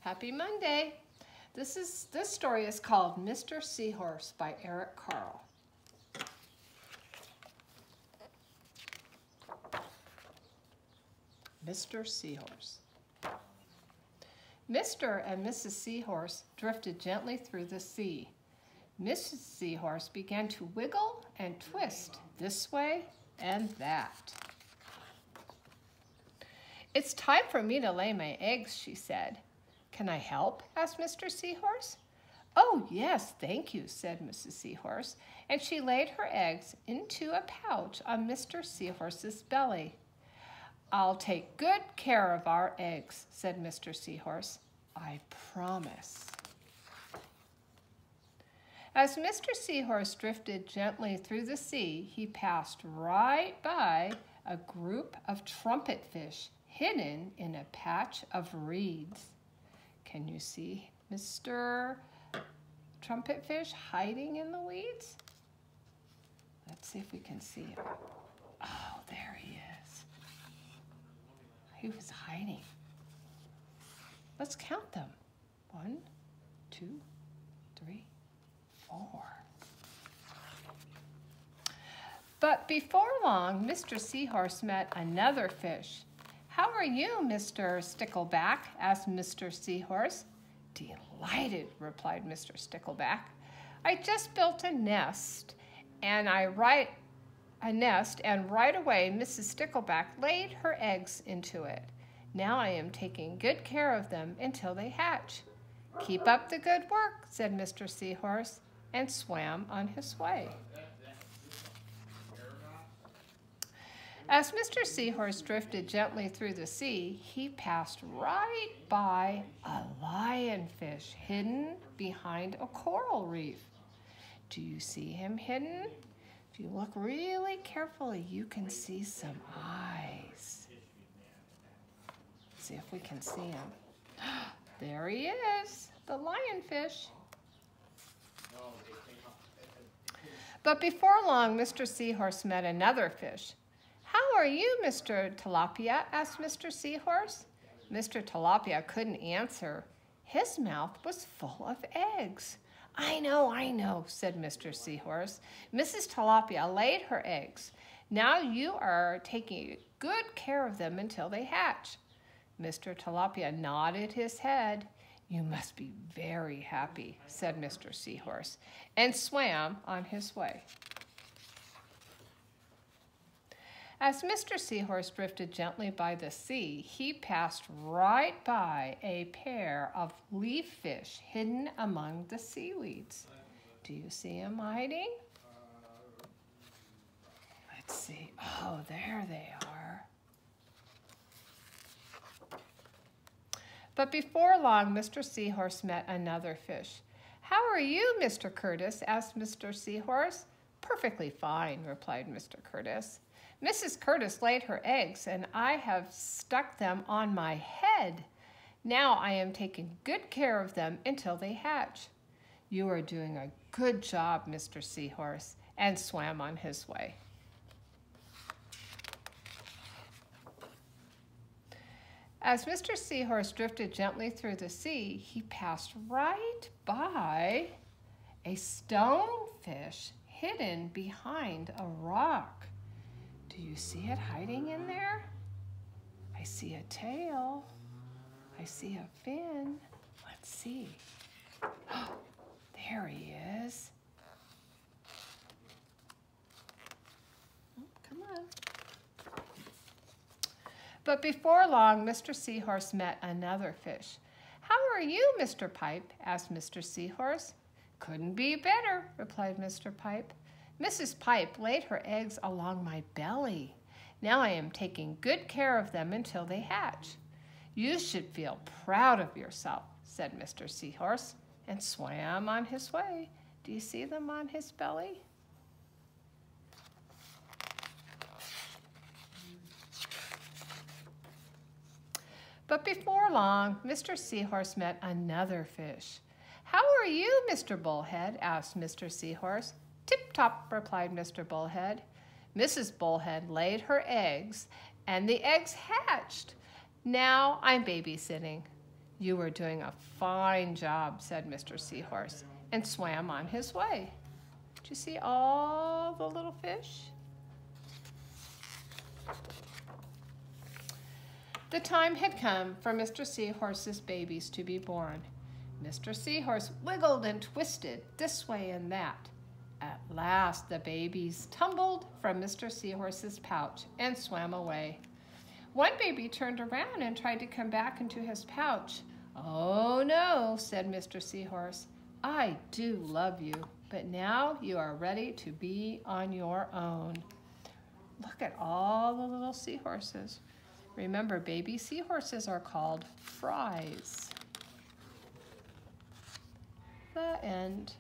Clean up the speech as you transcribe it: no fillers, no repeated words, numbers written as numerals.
Happy Monday. This story is called Mr. Seahorse by Eric Carle. Mr. Seahorse. Mr. and Mrs. Seahorse drifted gently through the sea. Mrs. Seahorse began to wiggle and twist this way and that. "It's time for me to lay my eggs," she said. "Can I help?" asked Mr. Seahorse. "Oh, yes, thank you," said Mrs. Seahorse, and she laid her eggs into a pouch on Mr. Seahorse's belly. "I'll take good care of our eggs," said Mr. Seahorse. "I promise." As Mr. Seahorse drifted gently through the sea, he passed right by a group of trumpet fish hidden in a patch of reeds. Can you see Mr. Trumpet Fish hiding in the weeds? Let's see if we can see him. Oh, there he is. He was hiding. Let's count them. 1, 2, 3, 4. But before long, Mr. Seahorse met another fish. "How are you, Mr. Stickleback?" asked Mr. Seahorse. "Delighted," replied Mr. Stickleback. "I just built a nest, and right away Mrs. Stickleback laid her eggs into it. Now I am taking good care of them until they hatch." "Keep up the good work," said Mr. Seahorse, and swam on his way. As Mr. Seahorse drifted gently through the sea, he passed right by a lionfish hidden behind a coral reef. Do you see him hidden? If you look really carefully, you can see some eyes. Let's see if we can see him. There he is, the lionfish. But before long, Mr. Seahorse met another fish. "How are you, Mr. Tilapia?" asked Mr. Seahorse. Mr. Tilapia couldn't answer. His mouth was full of eggs. I know, said Mr. Seahorse. "Mrs. Tilapia laid her eggs. Now you are taking good care of them until they hatch." Mr. Tilapia nodded his head. "You must be very happy," said Mr. Seahorse, and swam on his way. As Mr. Seahorse drifted gently by the sea, he passed right by a pair of leaf fish hidden among the seaweeds. Do you see them hiding? Let's see. Oh, there they are. But before long, Mr. Seahorse met another fish. "How are you, Mr. Curtis?" asked Mr. Seahorse. "Perfectly fine," replied Mr. Curtis. "Mrs. Curtis laid her eggs, and I have stuck them on my head. Now I am taking good care of them until they hatch." "You are doing a good job, Mr. Seahorse," and swam on his way. As Mr. Seahorse drifted gently through the sea, he passed right by a stonefish hidden behind a rock. Do you see it hiding in there? I see a tail. I see a fin. Let's see. Oh, there he is. Oh, come on. But before long, Mr. Seahorse met another fish. "How are you, Mr. Pipe?" asked Mr. Seahorse. "Couldn't be better," replied Mr. Pipe. "Mrs. Pipe laid her eggs along my belly. Now I am taking good care of them until they hatch." "You should feel proud of yourself," said Mr. Seahorse, and swam on his way. Do you see them on his belly? But before long, Mr. Seahorse met another fish. "How are you, Mr. Bullhead?" asked Mr. Seahorse. "Tip-top," replied Mr. Bullhead. Mrs. Bullhead laid her eggs, and the eggs hatched. Now I'm babysitting. "You are doing a fine job," said Mr. Seahorse, and swam on his way. Did you see all the little fish? The time had come for Mr. Seahorse's babies to be born. Mr. Seahorse wiggled and twisted this way and that. At last the babies tumbled from Mr. Seahorse's pouch and swam away. One baby turned around and tried to come back into his pouch. "Oh no," said Mr. Seahorse. "I do love you, but now you are ready to be on your own." Look at all the little seahorses. Remember, baby seahorses are called fries. The end.